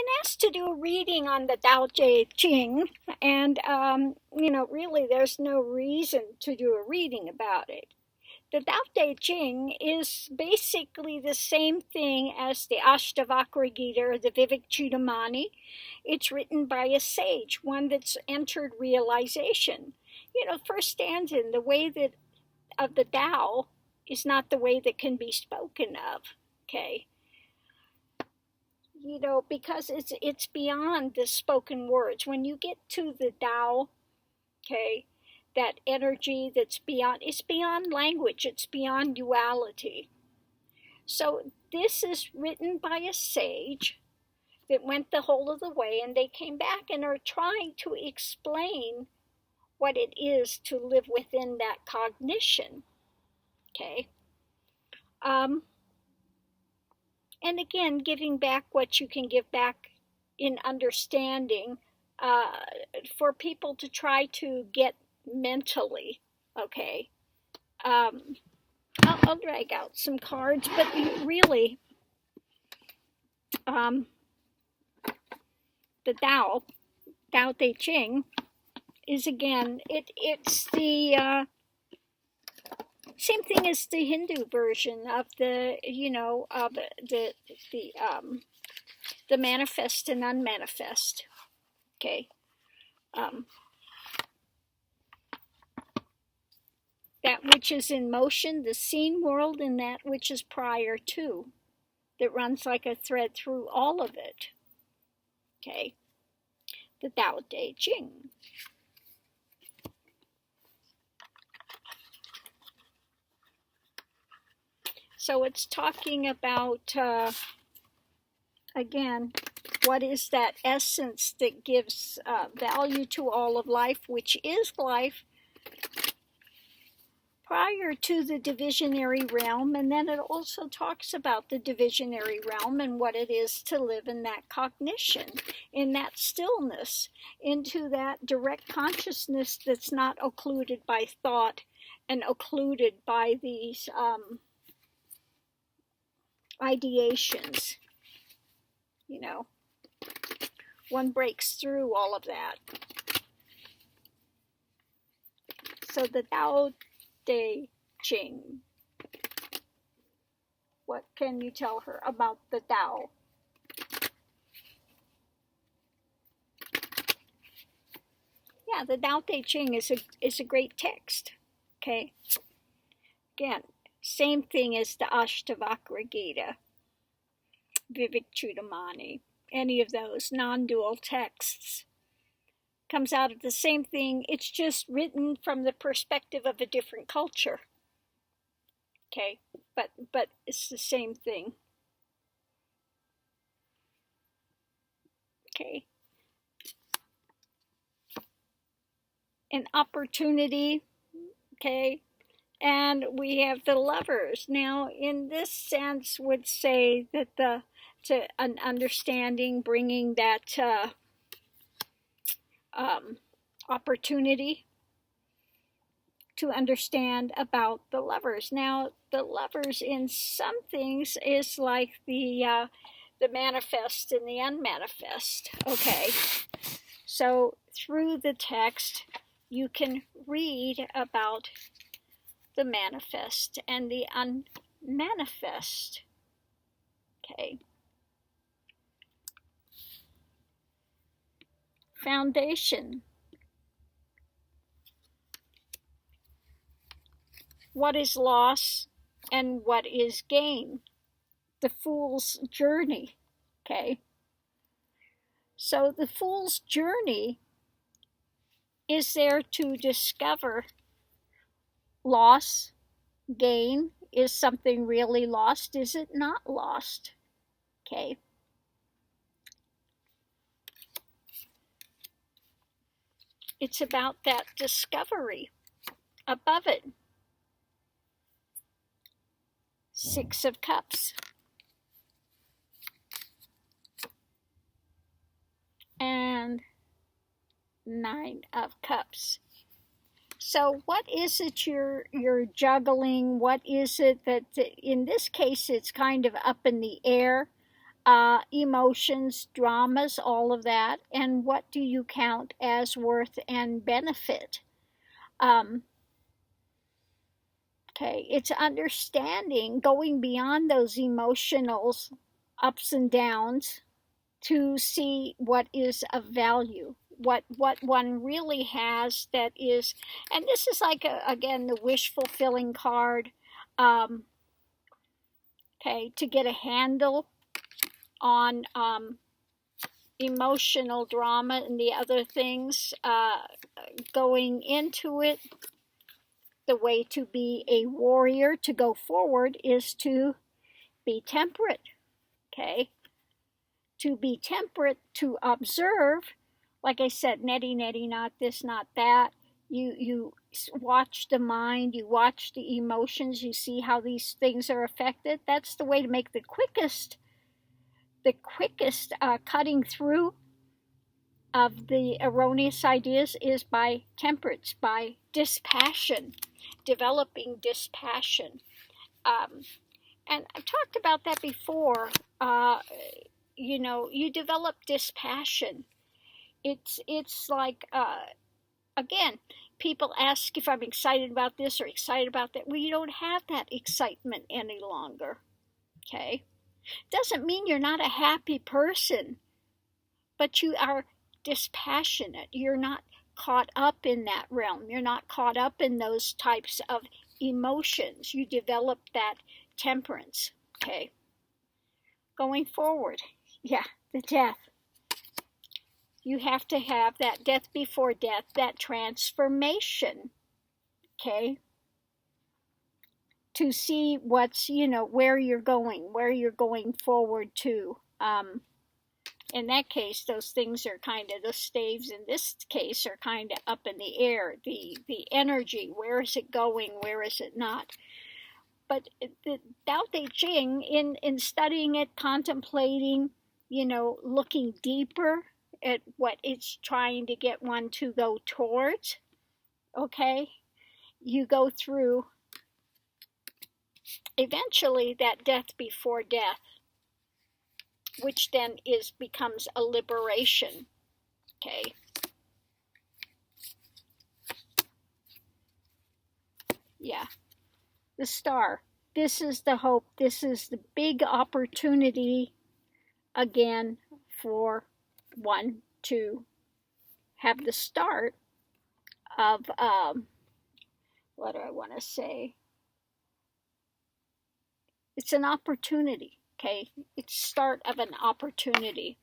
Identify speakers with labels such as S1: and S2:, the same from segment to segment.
S1: been asked to do a reading on the Tao Te Ching, and, really there's no reason to do a reading about it. The Tao Te Ching is basically the same thing as the Ashtavakra Gita or the Vivek-Chudamani. It's written by a sage, one that's entered realization. First stanza, the way that of the Tao is not the way that can be spoken of, okay? Because it's beyond the spoken words. When you get to the Tao, okay, that energy that's beyond, it's beyond language, it's beyond duality. So this is written by a sage that went the whole of the way, and they came back and are trying to explain what it is to live within that cognition, okay? And again, giving back what you can give back in understanding for people to try to get mentally, okay? I'll drag out some cards, but really, the Tao Te Ching, is again, it's the same thing as the Hindu version of the manifest and unmanifest, okay? That which is in motion, the seen world, and that which is prior to, that runs like a thread through all of it, okay? The Tao Te Ching. So it's talking about, again, what is that essence that gives value to all of life, which is life, prior to the divisionary realm. And then it also talks about the divisionary realm and what it is to live in that cognition, in that stillness, into that direct consciousness that's not occluded by thought and occluded by these ideations. One breaks through all of that. So the Tao Te Ching. What can you tell her about the Tao? Yeah, the Tao Te Ching is a great text. Okay. Again, same thing as the Ashtavakra Gita, Vivek-Chudamani, any of those non-dual texts. Comes out of the same thing. It's just written from the perspective of a different culture. Okay, but it's the same thing. Okay. An opportunity, okay, and we have the Lovers. Now, in this sense, would say that an understanding, bringing that opportunity to understand about the Lovers. Now, the Lovers in some things is like the manifest and the unmanifest. Okay, so through the text, you can read about the manifest and the unmanifest. Okay. Foundation. What is loss and what is gain? The fool's journey. Okay. So the fool's journey is there to discover loss, gain. Is something really lost? Is it not lost? Okay. It's about that discovery. Above it, Six of Cups. And Nine of Cups. So what is it you're juggling? What is it that, in this case, it's kind of up in the air? emotions, dramas, all of that, and what do you count as worth and benefit? Okay, it's understanding, going beyond those emotional ups and downs to see what is of value, what one really has that is, and this is like again the wish fulfilling card. Okay, to get a handle on emotional drama and the other things going into it. The way to be a warrior, to go forward, is to be temperate. Okay, to be temperate, to observe, like I said, neti neti, not this, not that. You watch the mind, you watch the emotions, you see how these things are affected. That's the way to make the quickest cutting through of the erroneous ideas, is by temperance, by dispassion, developing dispassion. And I've talked about that before. You develop dispassion. It's like, again, people ask if I'm excited about this or excited about that. Well, you don't have that excitement any longer. Okay? Doesn't mean you're not a happy person, but you are dispassionate. You're not caught up in that realm. You're not caught up in those types of emotions. You develop that temperance. Okay. Going forward. Yeah, the death. You have to have that death before death, that transformation. Okay. To see what's, where you're going forward to. In that case, those things are kind of, the staves in this case are kind of up in the air. The energy, where is it going? Where is it not? But the Tao Te Ching, in studying it, contemplating, looking deeper at what it's trying to get one to go towards, okay, you go through eventually that death before death, which then becomes a liberation. Okay. Yeah. The star. This is the hope. This is the big opportunity again for one to have the start of, what do I want to say? It's an opportunity. Okay. It's start of an opportunity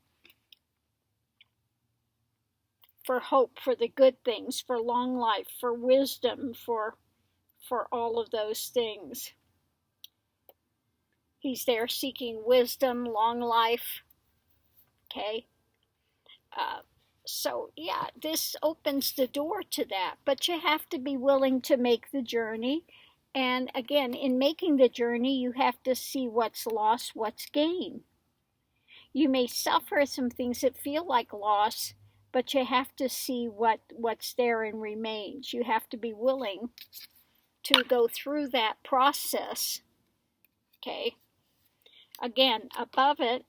S1: for hope, for the good things, for long life, for wisdom, for all of those things. He's there seeking wisdom, long life. Okay. So yeah, this opens the door to that, but you have to be willing to make the journey. And again, in making the journey, you have to see what's lost, what's gained. You may suffer some things that feel like loss, but you have to see what's there and remains. You have to be willing to go through that process. Okay. Again, above it,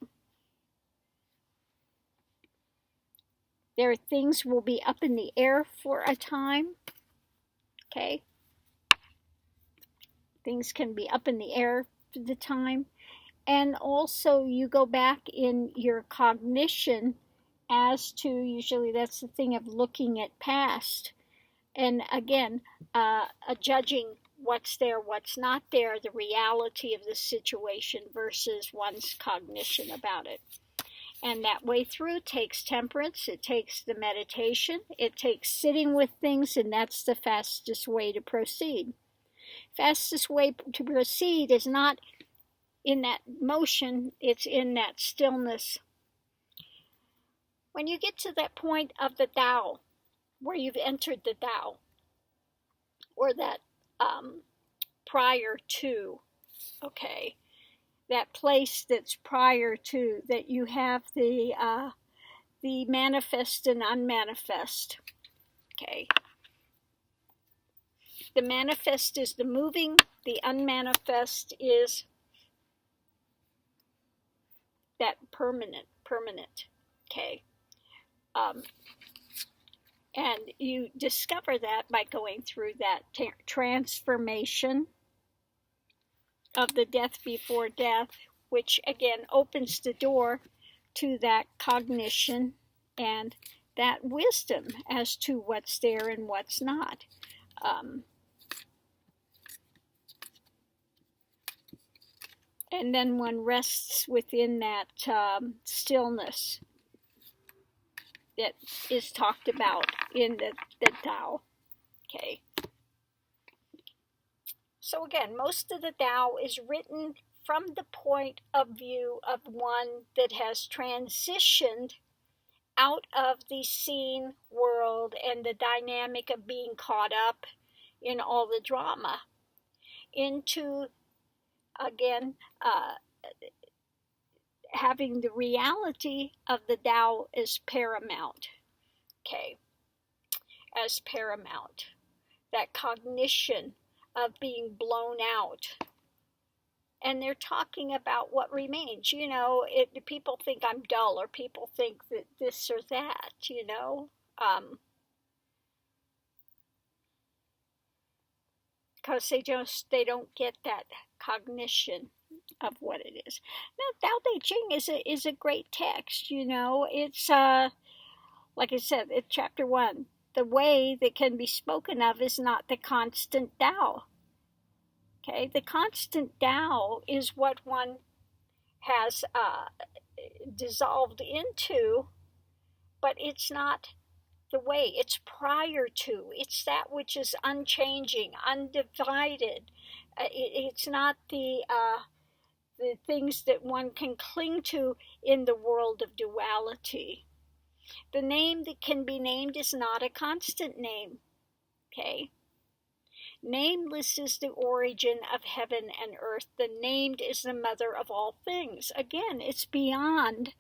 S1: things will be up in the air for a time. Okay. Things can be up in the air for the time. And also you go back in your cognition as to, usually that's the thing of looking at past. And again, judging what's there, what's not there, the reality of the situation versus one's cognition about it. And that way through takes temperance, it takes the meditation, it takes sitting with things, and that's the fastest way to proceed. Fastest way to proceed is not in that motion, it's in that stillness. When you get to that point of the Tao, where you've entered the Tao, or that prior to, okay, that place that's prior to, that you have the manifest and unmanifest. Okay. The manifest is the moving, the unmanifest is that permanent, okay? And you discover that by going through that transformation of the death before death, which again opens the door to that cognition and that wisdom as to what's there and what's not. And then one rests within that stillness that is talked about in the Tao. Okay. So again, most of the Tao is written from the point of view of one that has transitioned out of the seen world and the dynamic of being caught up in all the drama into, again, having the reality of the Tao as paramount, okay, as paramount, that cognition of being blown out. And they're talking about what remains. You know, people think I'm dull, or people think that this or that, you know. Because they don't get that cognition of what it is. Now, Tao Te Ching is a great text, you know. It's, like I said, it's chapter 1. The way that can be spoken of is not the constant Tao. Okay, the constant Tao is what one has dissolved into, but it's not the way. It's prior to. It's that which is unchanging, undivided. It's not the things that one can cling to in the world of duality. The name that can be named is not a constant name. Okay. Nameless is the origin of heaven and earth. The named is the mother of all things. Again, it's beyond.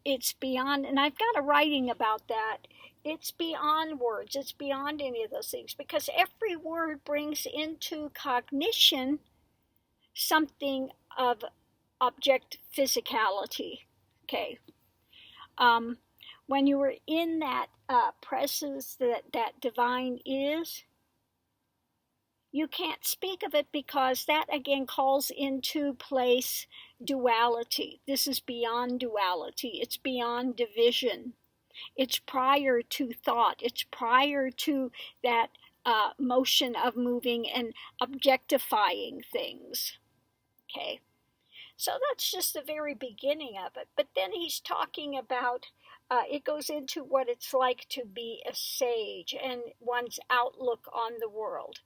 S1: It's beyond, and I've got a writing about that. It's beyond words. It's beyond any of those things, because every word brings into cognition something of object physicality. Okay. When you are in that presence that divine is, you can't speak of it, because that again calls into place duality. This is beyond duality. It's beyond division. It's prior to thought. It's prior to that motion of moving and objectifying things. Okay. So that's just the very beginning of it. But then he's talking about, it goes into what it's like to be a sage and one's outlook on the world.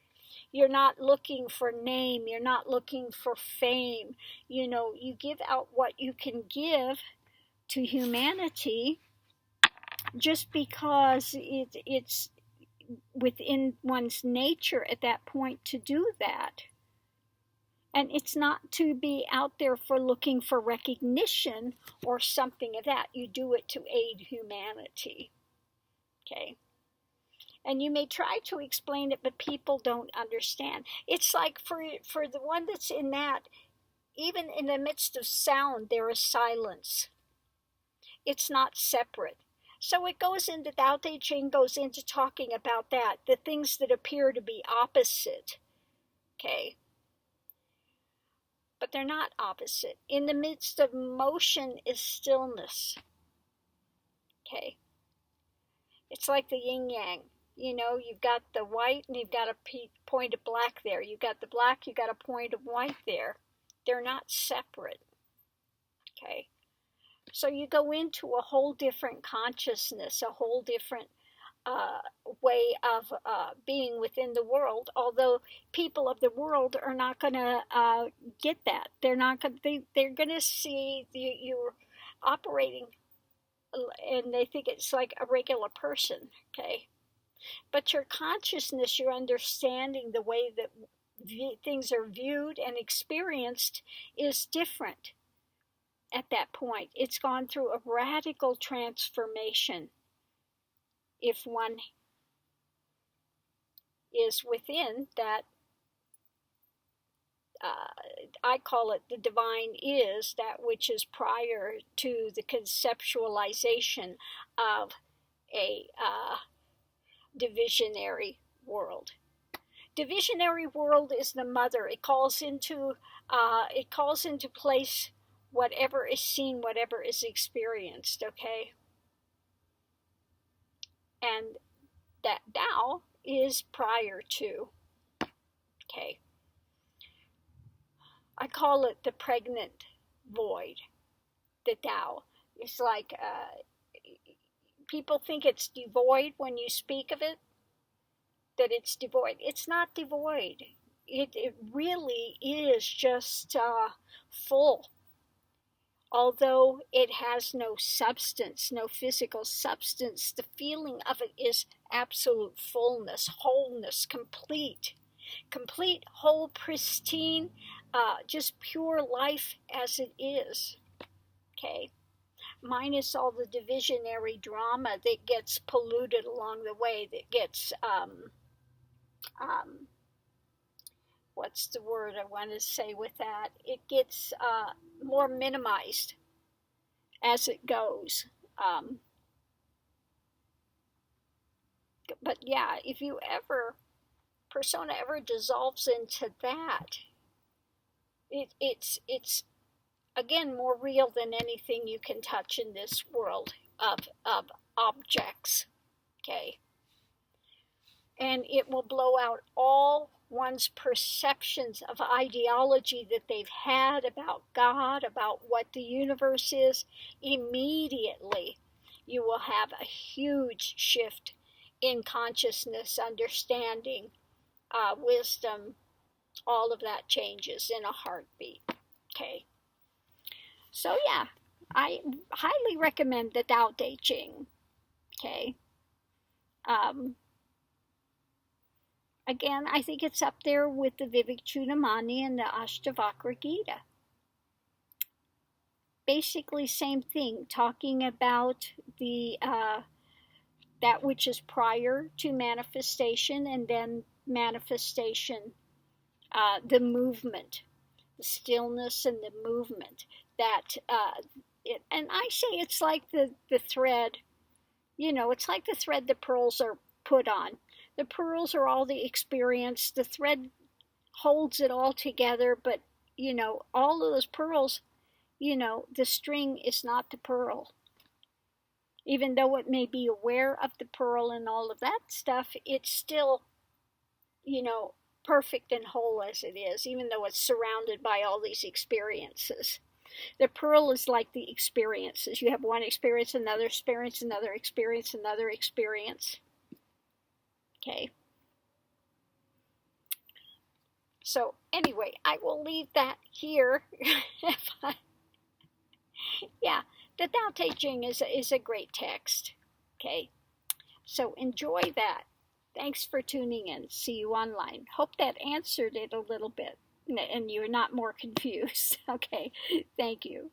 S1: You're not looking for name. You're not looking for fame. You know, you give out what you can give to humanity just because it's within one's nature at that point to do that. And it's not to be out there for looking for recognition or something of that. You do it to aid humanity. Okay. And you may try to explain it, but people don't understand. It's like for the one that's in that, even in the midst of sound, there is silence. It's not separate. So it goes into, Tao Te Ching goes into talking about that, the things that appear to be opposite. Okay. But they're not opposite. In the midst of motion is stillness. Okay. It's like the yin yang. You know, you've got the white and you've got a point of black there. You've got the black, you've got a point of white there. They're not separate. Okay. So you go into a whole different consciousness, a whole different way of being within the world, although people of the world are not going to get that. They're not going. They're going to see you're operating, and they think it's like a regular person. Okay, but your consciousness, your understanding, the way that things are viewed and experienced is different. At that point, it's gone through a radical transformation. If one is within that I call it the divine is that which is prior to the conceptualization of a divisionary world. Divisionary world is the mother. It calls into place whatever is seen, whatever is experienced. Okay, and that Tao is prior to. Okay, I call it the pregnant void. The Tao. It's like people think it's devoid when you speak of it, that it's devoid. It's not devoid. It really is just full. Although it has no substance, no physical substance, the feeling of it is absolute fullness, wholeness, complete, whole, pristine, just pure life as it is. Okay, minus all the divisionary drama that gets polluted along the way, that gets what's the word I want to say with that? It gets more minimized as it goes. But yeah, if you ever, persona ever dissolves into that, it's again more real than anything you can touch in this world of objects. Okay. And it will blow out all one's perceptions of ideology that they've had about God, about what the universe is. Immediately, you will have a huge shift in consciousness, understanding, wisdom. All of that changes in a heartbeat. Okay. So yeah, I highly recommend the Tao Te Ching. Okay. Again, I think it's up there with the Vivekchudamani and the Ashtavakra Gita. Basically, same thing, talking about the that which is prior to manifestation, and then manifestation, the movement, the stillness and the movement. That and I say it's like the thread. It's like the thread the pearls are put on. The pearls are all the experience. The thread holds it all together, but, all of those pearls, the string is not the pearl. Even though it may be aware of the pearl and all of that stuff, it's still, perfect and whole as it is, even though it's surrounded by all these experiences. The pearl is like the experiences. You have one experience, another experience, another experience, another experience. Okay. So anyway, I will leave that here. Yeah, the Tao Te Ching is a great text. Okay. So enjoy that. Thanks for tuning in. See you online. Hope that answered it a little bit and you're not more confused. Okay. Thank you.